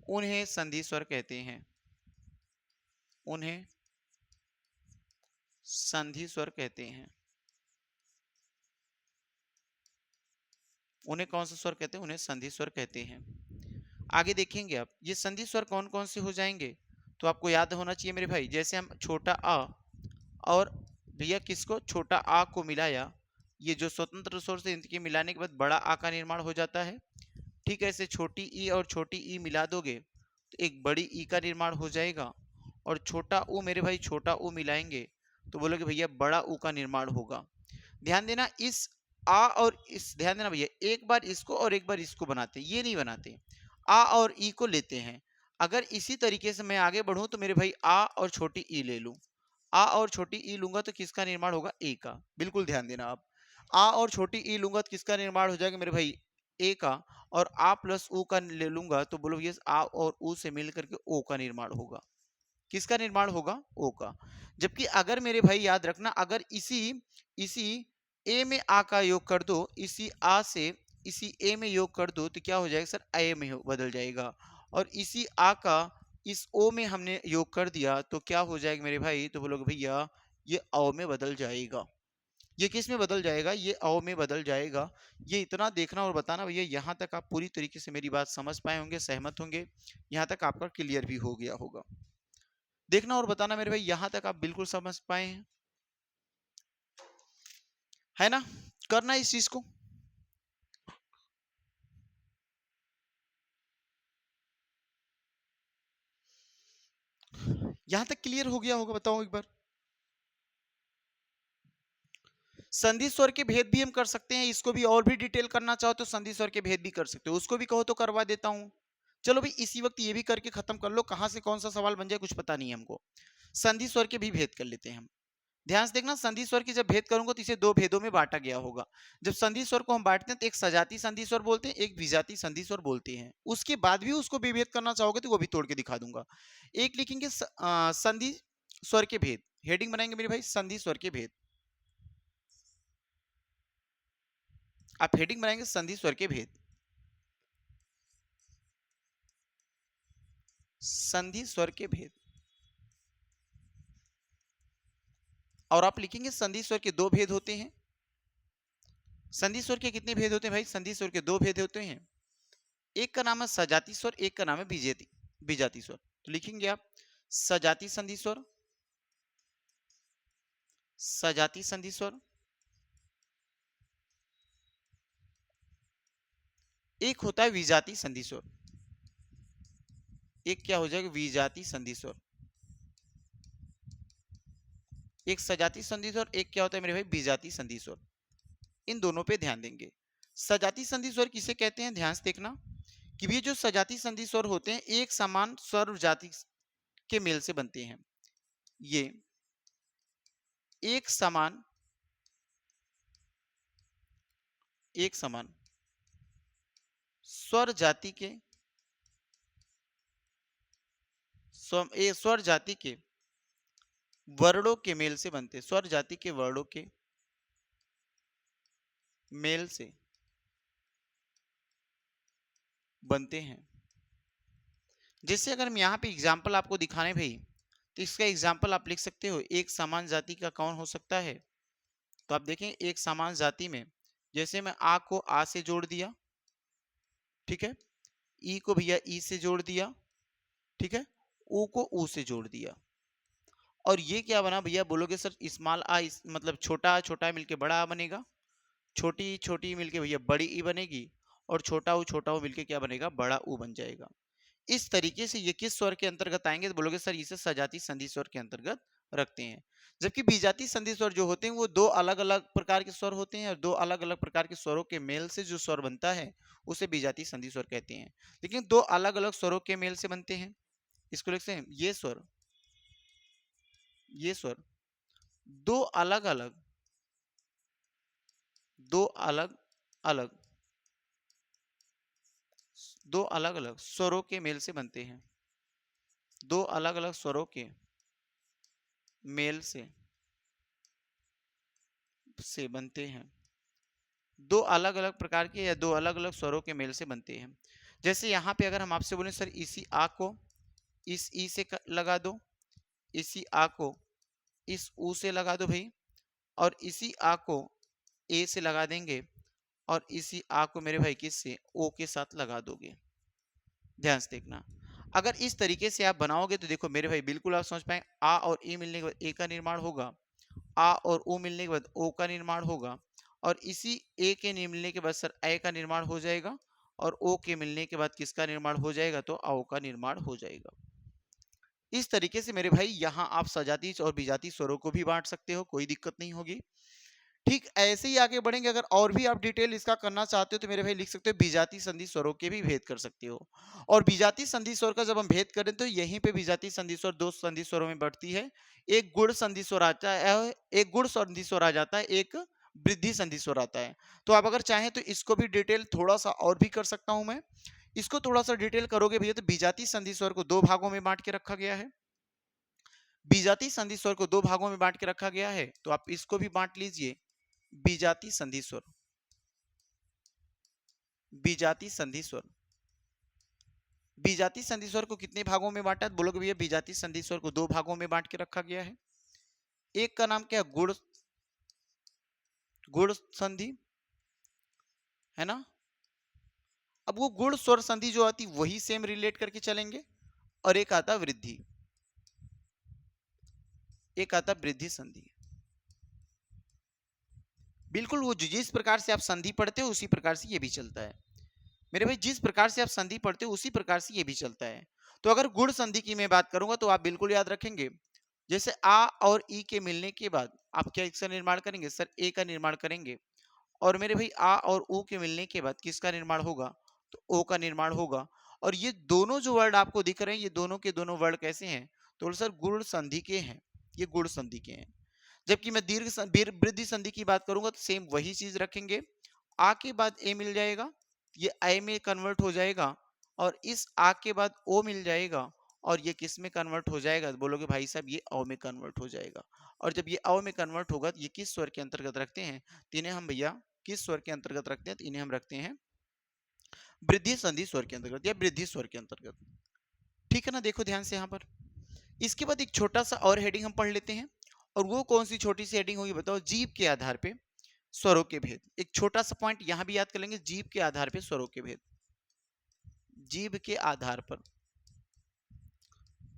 उन्हें संधि स्वर कहते हैं। उन्हें संधि स्वर कहते हैं। उन्हें कौन सा स्वर कहते हैं, उन्हें संधि स्वर कहते हैं। आगे देखेंगे आप, ये संधि स्वर कौन कौन से हो जाएंगे, तो आपको याद होना चाहिए मेरे भाई, जैसे हम छोटा आ और भैया किसको, छोटा आ को मिलाया, ये जो स्वतंत्र स्वर से इनके मिलाने के बाद बड़ा आ का निर्माण हो जाता है। ठीक है, ऐसे छोटी ई और छोटी ई मिला दोगे तो एक बड़ी ई का निर्माण हो जाएगा। और छोटा ऊ मेरे भाई, छोटा ऊ मिलाएंगे तो बोलोगे भैया बड़ा ऊ का निर्माण होगा। ध्यान देना, इस आ और इस, ध्यान देना भैया, एक बार इसको और एक बार इसको बनाते, ये नहीं बनाते, आ और ई को लेते हैं। अगर इसी तरीके से मैं आगे बढ़ूं तो मेरे भाई आ और छोटी ई ले लूं, आ और छोटी ई लूंगा तो किसका निर्माण होगा, ए का। बिल्कुल ध्यान देना आप, आ और छोटी ई लूंगा तो किसका निर्माण हो जाएगा मेरे भाई, ए का। और आ प्लस ऊ का ले लूंगा तो बोलो ये आ और ऊ से मिल करके ओ का निर्माण होगा। किसका निर्माण होगा, ओ का। जबकि अगर मेरे भाई याद रखना, अगर इसी इसी ए में आ का योग कर दो, इसी आ से इसी ए में योग कर दो तो क्या हो जाएगा सर, ए में बदल जाएगा। और इसी आ का इस ओ में हमने योग कर दिया तो क्या हो जाएगा मेरे भाई, तो बोलोगे भैया ये औ में बदल जाएगा। ये किस में बदल जाएगा, ये औ में बदल जाएगा। ये इतना देखना और बताना भैया, यहाँ तक आप पूरी तरीके से मेरी बात समझ पाए होंगे, सहमत होंगे, यहाँ तक आपका क्लियर भी हो गया होगा। देखना और बताना मेरे भाई, यहां तक आप बिल्कुल समझ पाए हैं, है ना। करना इस चीज को, यहां तक क्लियर हो गया होगा, बताओ एक बार। संधि स्वर के भेद भी हम कर सकते हैं, इसको भी और भी डिटेल करना चाहो तो संधि स्वर के भेद भी कर सकते हो, उसको भी कहो तो करवा देता हूं। चलो भाई इसी वक्त ये भी करके खत्म कर लो, कहां से कौन सा सवाल बन जाए कुछ पता नहीं है हमको। संधि स्वर के भी भेद कर लेते हैं हम। ध्यान से देखना, संधि स्वर की जब भेद करूंगा तो इसे दो भेदों में बांटा गया होगा। जब संधि स्वर को हम बांटते हैं तो एक सजाती संधि स्वर बोलते हैं, एक विजाती संधि स्वर बोलते हैं। उसके बाद भी उसको विभेद करना चाहोगे तो वो भी तोड़ के दिखा दूंगा। एक लिखेंगे संधि स्वर के भेद, हेडिंग बनाएंगे मेरे भाई संधि स्वर के भेद। आप हेडिंग बनाएंगे संधि स्वर के भेद, संधि स्वर के भेद। और आप लिखेंगे संधि स्वर के दो भेद होते हैं। संधि स्वर के कितने भेद होते हैं भाई, संधि स्वर के दो भेद होते हैं। एक का नाम है सजाती स्वर, एक का नाम है विजाती स्वर। तो लिखेंगे आप सजाती संधि स्वर, सजाती संधि स्वर, एक होता है विजातीय संधि स्वर, एक क्या हो जाएगा विजातीय संधि स्वर, एक सजातीय संधि स्वर, एक क्या होता है मेरे भाई विजातीय संधि स्वर। इन दोनों पे ध्यान देंगे। सजातीय संधि स्वर किसे कहते हैं, ध्यान से देखना कि ये जो सजातीय संधि स्वर होते हैं एक समान स्वर जाति के मेल से बनते हैं। ये एक समान स्वर जाति के स्वर जाति के वर्णों के मेल से बनते हैं, स्वर जाति के वर्णों के मेल से बनते हैं। जैसे अगर हम यहाँ पे एग्जाम्पल आपको दिखाने भाई, तो इसका एग्जाम्पल आप लिख सकते हो एक समान जाति का कौन हो सकता है। तो आप देखें एक समान जाति में जैसे मैं आ को आ से जोड़ दिया, ठीक है, ई को भैया ई से जोड़ दिया, ठीक है, ऊ को ऊ से जोड़ दिया, और ये क्या बना भैया, बोलोगे सर स्मॉल आ मतलब छोटा मिलके बड़ा आ बनेगा, छोटी छोटी मिलके भैया बड़ी ई बनेगी, और छोटा ऊ मिलके क्या बनेगा, बड़ा ऊ बन जाएगा। इस तरीके से ये किस स्वर के अंतर्गत आएंगे, तो बोलोगे सर इसे सजातीय संधि स्वर के अंतर्गत रखते हैं। जबकि विजातीय संधि स्वर जो होते हैं वो दो अलग अलग प्रकार के स्वर होते हैं, और दो अलग अलग प्रकार के स्वरों के मेल से जो स्वर बनता है उसे विजातीय संधि स्वर कहते हैं। लेकिन दो अलग अलग स्वरों के मेल से बनते हैं, इसको लिखते हैं ये स्वर दो अलग अलग दो अलग अलग दो अलग अलग स्वरों के मेल से बनते हैं, दो अलग अलग स्वरों के मेल से बनते हैं, दो अलग अलग प्रकार के या दो अलग अलग स्वरों के मेल से बनते हैं। जैसे यहाँ पे अगर हम आपसे बोले सर इसी आ को इस ई से लगा दो, इसी आ को इस ऊ से लगा दो भाई, और इसी आ को ए से लगा देंगे, और इसी आ को मेरे भाई किस से ओ के साथ लगा दोगे। ध्यान से देखना, अगर इस तरीके से आप बनाओगे तो देखो मेरे भाई बिल्कुल आप समझ पाए, आ और ई मिलने के बाद ए का निर्माण होगा, आ और ओ मिलने के बाद ओ का निर्माण होगा, और इसी ए के मिलने के बाद सर ए का निर्माण हो जाएगा, और ओ के मिलने के बाद किसका निर्माण हो जाएगा, तो आओ का निर्माण हो जाएगा। इस तरीके से मेरे भाई यहाँ आप सजातीय और विजातीय स्वरों को भी बांट सकते हो, कोई दिक्कत नहीं होगी। ठीक ऐसे ही आगे बढ़ेंगे, अगर और भी आप डिटेल इसका करना चाहते हो तो मेरे भाई लिख सकते हो विजातीय संधि स्वरों के भी भेद कर सकते हो। और विजातीय संधि स्वर का जब हम भेद करें तो यहीं पे विजातीय संधि स्वर दो संधि स्वरों में बढ़ती है, एक गुण संधि स्वर आता है, एक गुण संधि स्वर आ जाता है, एक वृद्धि संधि स्वर आता है। तो आप अगर चाहें तो इसको भी डिटेल थोड़ा सा और भी कर सकता हूं मैं, इसको थोड़ा सा डिटेल करोगे भैया तो विजातीय संधि स्वर को दो भागों में बांट के रखा गया है, विजातीय संधि स्वर को दो भागों में बांट के रखा गया है, तो आप इसको भी बांट लीजिए विजातीय संधि स्वर, विजातीय संधि स्वर। विजातीय संधि स्वर को कितने भागों में बांटा, बोलोगे भैया विजातीय संधि स्वर को दो भागों में बांट के रखा गया है। एक का नाम क्या, गुण संधि है ना। अब वो गुण स्वर संधि जो आती वही सेम रिलेट करके चलेंगे, और एक आता वृद्धि, एक आता वृद्धि संधि। बिल्कुल वो जिस प्रकार से आप संधि पढ़ते हो उसी प्रकार से ये भी चलता है मेरे भाई, जिस प्रकार से आप संधि पढ़ते हो उसी प्रकार से ये भी चलता है। तो अगर गुण संधि की मैं बात करूंगा तो आप बिल्कुल याद रखेंगे, जैसे आ और ई के मिलने के बाद आप क्या इसका निर्माण करेंगे, सर ए का निर्माण करेंगे, और मेरे भाई आ और ऊ के मिलने के बाद किसका निर्माण होगा, तो ओ का निर्माण होगा। और ये दोनों जो वर्ड आपको दिख रहे हैं ये दोनों के दोनों वर्ड कैसे हैं, तो सर गुण संधि के हैं, ये गुण संधि के हैं। जबकि मैं वृद्धि संधि की बात करूंगा तो सेम वही चीज रखेंगे, आ के बाद ए मिल जाएगा, ये आई में कन्वर्ट हो जाएगा, और इस आ के बाद ओ मिल जाएगा, और ये किस में कन्वर्ट हो जाएगा, तो बोलोगे भाई साहब ये अ में कन्वर्ट हो जाएगा। और जब ये अ में कन्वर्ट होगा तो ये किस स्वर के अंतर्गत रखते हैं, तो इन्हें हम भैया किस स्वर के अंतर्गत रखते हैं, तो इन्हें हम रखते हैं वृद्धि संधि स्वर के अंतर्गत या वृद्धि स्वर के अंतर्गत। ठीक है ना, देखो ध्यान से यहाँ पर। इसके बाद एक छोटा सा और हेडिंग हम पढ़ लेते हैं, और वो कौन सी छोटी सी हेडिंग होगी बताओ, जीव के आधार पे स्वरों के भेद। एक छोटा सा पॉइंट यहां भी याद कर लेंगे, जीव के आधार पे स्वरों के भेद, जीव के आधार पर,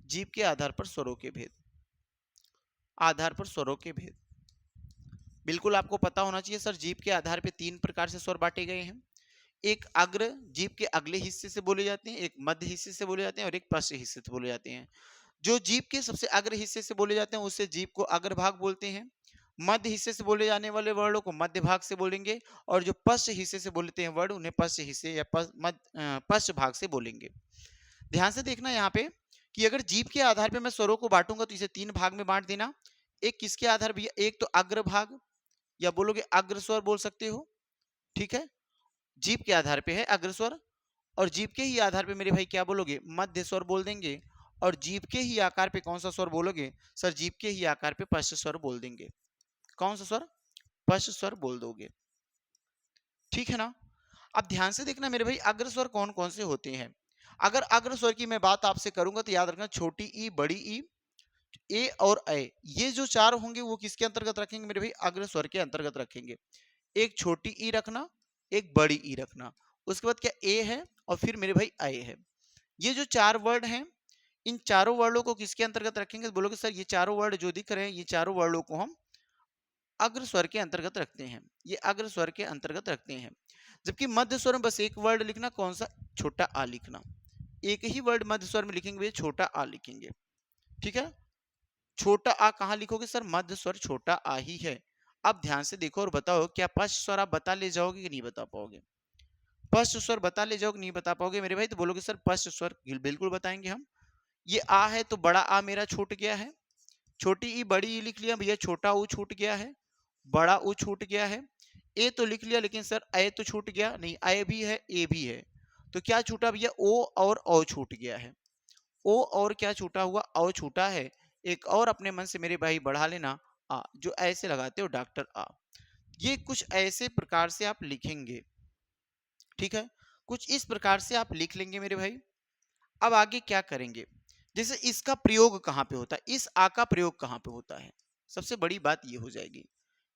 जीव के आधार पर स्वरों के भेद, आधार पर स्वरों के भेद। बिल्कुल आपको पता होना चाहिए सर जीव के आधार पे तीन प्रकार से स्वर बांटे गए हैं, एक अग्र जीभ के अगले हिस्से से बोले जाते हैं, एक मध्य हिस्से से बोले जाते हैं और एक पश्च हिस्से से बोले जाते हैं। जो जीभ के सबसे अग्र हिस्से से बोले जाते हैं उसे जीभ को अग्रभाग बोलते हैं। मध्य हिस्से से बोले जाने वाले वर्णों को मध्य भाग से बोलेंगे और जो पश्च हिस्से से बोलते हैं वर्ड उन्हें पश्च हिस्से या पश्च भाग से बोलेंगे। ध्यान से देखना यहाँ पे कि अगर जीभ के आधार पे मैं स्वरों को बांटूंगा तो इसे 3 भाग में बांट देना। एक किसके आधार पे, एक तो अग्र भाग या बोलोगे अग्र स्वर बोल सकते हो, ठीक है। जीभ के आधार पे है अग्र स्वर और जीभ के ही आधार पे मेरे भाई क्या बोलोगे, मध्य स्वर बोल देंगे। और जीभ के ही आकार पे कौन सा स्वर बोलोगे, सर जीभ के ही आकार पे पश्च स्वर बोल देंगे। कौन सा स्वर, पश्च स्वर बोल दोगे, ठीक है ना। अब ध्यान से देखना मेरे भाई अग्र स्वर कौन कौन से होते हैं। अगर अग्र स्वर की मैं बात आपसे करूंगा तो याद रखना छोटी ई, बड़ी ई, ए और ए, ये जो चार होंगे वो किसके अंतर्गत रखेंगे मेरे भाई, अग्र स्वर के अंतर्गत रखेंगे। एक छोटी ई रखना, एक बड़ी ई रखना, उसके बाद क्या ए है और फिर मेरे भाई ए है। ये जो चार वर्ड हैं इन चारों वर्डों को किसके अंतर्गत रखेंगे, तो बोलोगे सर ये चारों वर्ड जो दिख रहे हैं ये चारों वर्डों को हम अग्र स्वर के अंतर्गत रखते हैं, ये अग्र स्वर के अंतर्गत रखते हैं। जबकि मध्य स्वर में बस एक वर्ड लिखना, कौन सा, छोटा आ लिखना। एक ही वर्ड मध्य स्वर में लिखेंगे, छोटा आ लिखेंगे, ठीक है। छोटा आ कहाँ लिखोगे सर, मध्य स्वर छोटा आ ही है। अब ध्यान से देखो और बताओ क्या पश्च स्वर आप बता ले जाओगे कि नहीं बता पाओगे, पश्च स्वर बता ले जाओगे नहीं बता पाओगे मेरे भाई, तो बोलोगे सर पश्च स्वर बिल्कुल बताएंगे हम। ये आ है तो बड़ा आ मेरा छूट गया है, छोटी ई बड़ी ई लिख लिया भैया, छोटा ऊ छूट गया है, बड़ा ऊ छूट गया है। ए तो लिख लिया लेकिन सर ए तो छूट गया नहीं, ए भी है ए भी है, तो क्या छूटा भैया, ओ और औ छूट गया है। ओ और क्या छूटा हुआ, औ छूटा है। एक और अपने मन से मेरे भाई बढ़ा लेना, आ, जो ऐसे लगाते हो डॉक्टर आ। ये कुछ ऐसे प्रकार से आप लिखेंगे, ठीक है, कुछ इस प्रकार से आप लिख लेंगे मेरे भाई। अब आगे क्या करेंगे, जैसे इसका प्रयोग कहाँ पे होता है, इस आ का प्रयोग कहाँ पे होता है, सबसे बड़ी बात ये हो जाएगी,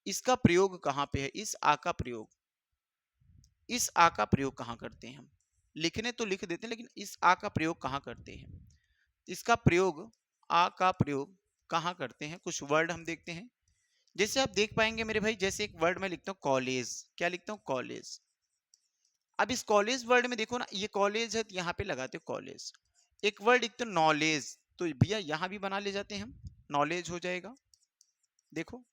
इसका प्रयोग कहाँ पे है, इस आ का प्रयोग, इस आ का प्रयोग कहाँ करते हैं हम, लिखने तो लिख देते हैं लेकिन इस आ का प्रयोग कहाँ करते हैं, इसका प्रयोग, आ का प्रयोग कहाँ करते हैं, कुछ वर्ड हम देखते हैं। जैसे आप देख पाएंगे मेरे भाई, जैसे एक वर्ड मैं लिखता हूँ कॉलेज, क्या लिखता हूँ कॉलेज। अब इस कॉलेज वर्ड में देखो ना, ये कॉलेज है तो यहाँ पे लगाते हो कॉलेज। एक वर्ड लिखते हो नॉलेज, तो भैया यहाँ भी बना ले जाते हैं हम, नॉलेज हो जाएगा, देखो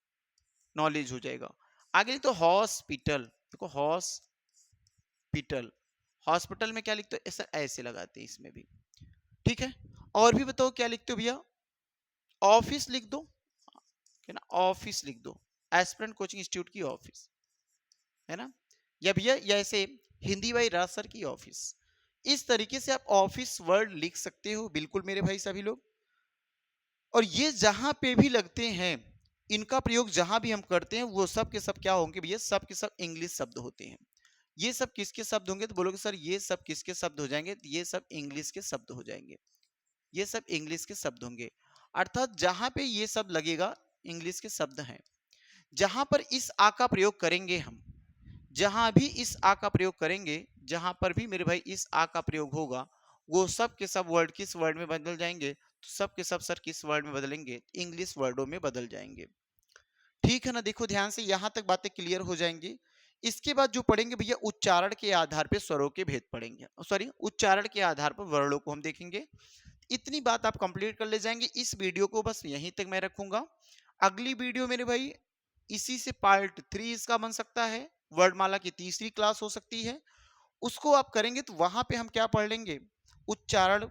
नॉलेज हो जाएगा। आगे तो हॉस्पिटल, देखो हॉस्पिटल, हॉस्पिटल में क्या लिखते हो, ऐसा ऐसे लगाते हैं इसमें भी, ठीक है। और भी बताओ क्या लिखते हो भैया, ऑफिस लिख दो, है ना, ऑफिस लिख दो, एस्पिरेंट कोचिंग इंस्टीट्यूट की ऑफिस, है ना। या भैया या ऐसे हिंदी भाई राज सर की ऑफिस, इस तरीके से आप ऑफिस वर्ड लिख सकते हो बिल्कुल मेरे भाई सभी लोग। और ये जहां पे भी लगते हैं, इनका प्रयोग जहां भी हम करते हैं वो सब के सब क्या होंगे भैया, सब के सब इंग्लिश शब्द होते हैं। ये सब किसके शब्द होंगे, तो बोलोगे सर ये सब किसके शब्द हो जाएंगे, तो ये सब इंग्लिश के शब्द हो जाएंगे, ये सब इंग्लिश के शब्द होंगे। अर्थात जहां पे ये सब लगेगा इंग्लिश के शब्द हैं। जहां पर इस आ का प्रयोग करेंगे हम, जहां भी इस आ का प्रयोग करेंगे, जहां पर भी मेरे भाई इस आ का प्रयोग होगा, वो सब के सब वर्ड किस वर्ड में बदल जाएंगे, तो सब के सब सर किस वर्ड में बदलेंगे, इंग्लिश वर्डों में बदल जाएंगे, ठीक है ना। देखो ध्यान से, यहां तक बातें क्लियर हो जाएंगी। इसके बाद जो पढ़ेंगे भैया, उच्चारण के आधार पे स्वरों के भेद पढ़ेंगे, सॉरी उच्चारण के आधार पर वर्णों को हम देखेंगे। इतनी बात आप कंप्लीट कर ले जाएंगे। इस वीडियो को बस यहीं तक मैं रखूंगा। अगली वीडियो मेरे भाई इसी से पार्ट 3 इसका बन सकता है, वर्णमाला की तीसरी क्लास हो सकती है, उसको आप करेंगे तो वहां पे हम क्या पढ़ लेंगे, उच्चारण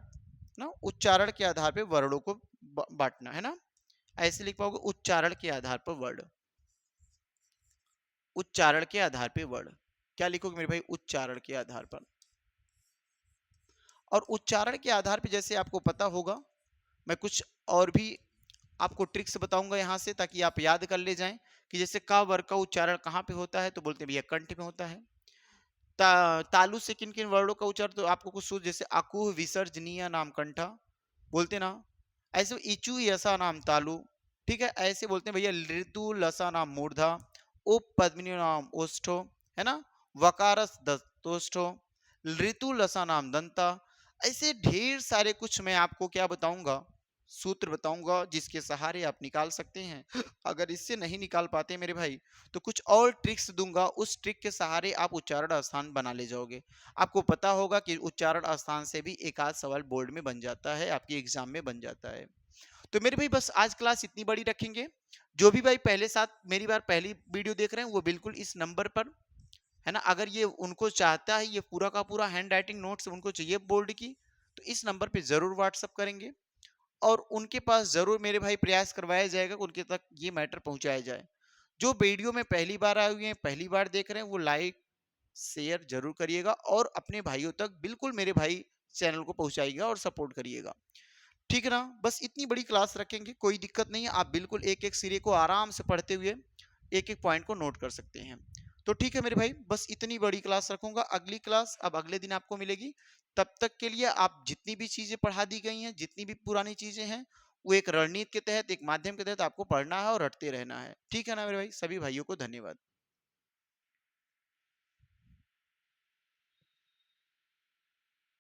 ना, उच्चारण के आधार पे वर्णों को बांटना, है ना। ऐसे लिख पाओगे, उच्चारण के आधार पर वर्ड, उच्चारण के आधार पे वर्ड, क्या लिखोगे मेरे भाई, उच्चारण के आधार पर। और उच्चारण के आधार पे जैसे आपको पता होगा, मैं कुछ और भी आपको ट्रिक्स बताऊंगा यहाँ से, ताकि आप याद कर ले जाएं कि जैसे का वर्ग का उच्चारण कहाँ पे होता है, तो बोलते हैं भैया कंठ में होता है। तालु से किन किन वर्णों का उच्चारण, तो आपको कुछ सूझ, जैसे अकुह विसर्जनीय नाम कंठा बोलते ना, ऐसे इचु यसा नाम तालु, ठीक है, ऐसे बोलते हैं भैया ऋतु लसा नाम मूर्धा, उप पद्मिनी नाम ओष्ठो, है ना, वकारस दस्तोष्ठो, ऋतु लसा नाम दंता। ऐसे ढेर सारे कुछ मैं आपको क्या बताऊंगा, सूत्र बताऊंगा जिसके सहारे आप निकाल सकते हैं। अगर इससे नहीं निकाल पाते मेरे भाई तो कुछ और ट्रिक्स दूंगा, उस ट्रिक के सहारे आप उच्चारण स्थान बना ले जाओगे। आपको पता होगा कि उच्चारण स्थान से भी एक आध सवाल बोर्ड में बन जाता है, आपके एग्जाम में बन जाता है। तो मेरे भाई बस आज क्लास इतनी बड़ी रखेंगे। जो भी भाई पहले साथ मेरी बार पहली वीडियो देख रहे हैं वो बिल्कुल इस नंबर पर, है ना, अगर ये उनको चाहता है ये पूरा का पूरा हैंड राइटिंग नोट्स उनको चाहिए बोर्ड की, तो इस नंबर पे जरूर व्हाट्सअप करेंगे और उनके पास जरूर मेरे भाई प्रयास करवाया जाएगा कि उनके तक ये मैटर पहुंचाया जाए। जो वीडियो में पहली बार आए हुए हैं, पहली बार देख रहे हैं, वो लाइक शेयर जरूर करिएगा और अपने भाइयों तक बिल्कुल मेरे भाई चैनल को पहुंचाइएगा और सपोर्ट करिएगा। ठीक है ना, बस इतनी बड़ी क्लास रखेंगे, कोई दिक्कत नहीं है, आप बिल्कुल एक एक सिरे को आराम से पढ़ते हुए एक एक पॉइंट को नोट कर सकते हैं। तो ठीक है मेरे भाई, बस इतनी बड़ी क्लास रखूंगा। अगली क्लास अब अगले दिन आपको मिलेगी। तब तक के लिए आप जितनी भी चीजें पढ़ा दी गई हैं, जितनी भी पुरानी चीजें हैं, वो एक रणनीति के तहत, एक माध्यम के तहत आपको पढ़ना है और रटते रहना है। ठीक है ना मेरे भाई, सभी भाइयों को धन्यवाद।